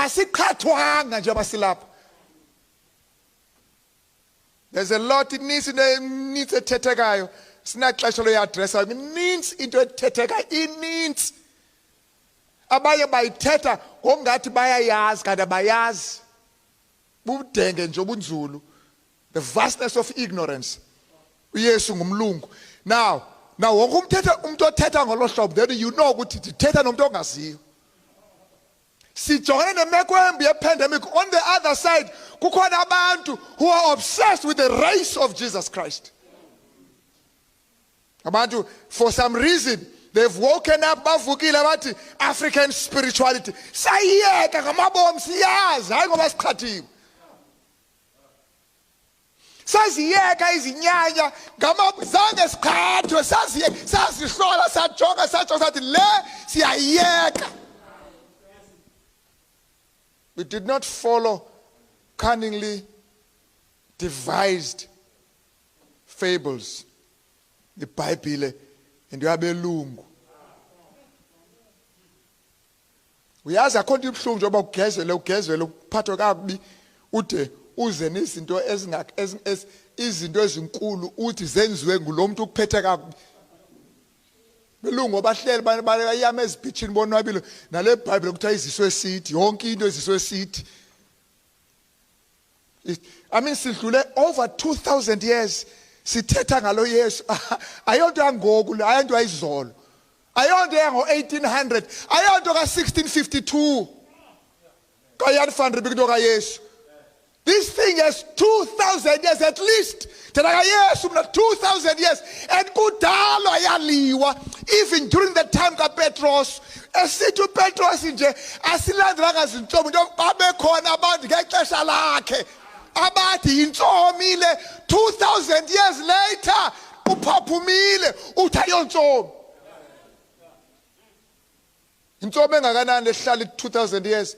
asiqhathwanga nje abasilapha. There's a lot it needs ethethekayo. Sinaxesha lo addressa means into ethethekayo ininzi. Abaye bayithetha ngongathi bayayazi kanti abayazi. Budenge nje obunzulu. The vastness of ignorance. uYesu ngumlungu. Now wonke umuntu othetha ngolo hlobo then you know ukuthi dithetha nomuntu ongaziyo. Sijongene nemeko embi ye-pandemic. On the other side, kukhona abantu who are obsessed with the race of Jesus Christ. Abantu, for some reason, they've woken up, bavukile bathi African spirituality. Sayiyeka ngamabomu siyazi, hayi ngoba siqhathiwe. Saziyeka izinyanya ngamazange siqhathwe, sazihlola sajonga sathi le siyayeka. We did not follow cunningly devised fables. The Bible and yabelungu. Uyazi akhona ibhlungu njengoba ugezele uphathwe kakubi ude uze nezinto izinto ezinkulu uthi zenziwe ngulomuntu ukuphethe kakubi. Belungu abahleli bayama ezibhitshini bonwabile nale Bible kuthiwa iziswe esithi yonke into iziswe esithi. I mean sidlule over 2000 years sithetha ngalo Yesu. Ayonto yangoku ayonto ayizolo. Ayonto yango 1800, ayonto ka 1652. Kayani fanele bikuto ka Yesu. This thing has 2000 years at least. Tena Yesu mna 2000 years and kudalo ayaliwa even during the time ka Petros. Esithi Petros nje asilandela ngazintombi nje babe khona abantu ngexesha lakhe. Abathi intsomile 2000 years later uphaphumile uthi ayontsombi. Intsombi engakanani lehlala 2000 years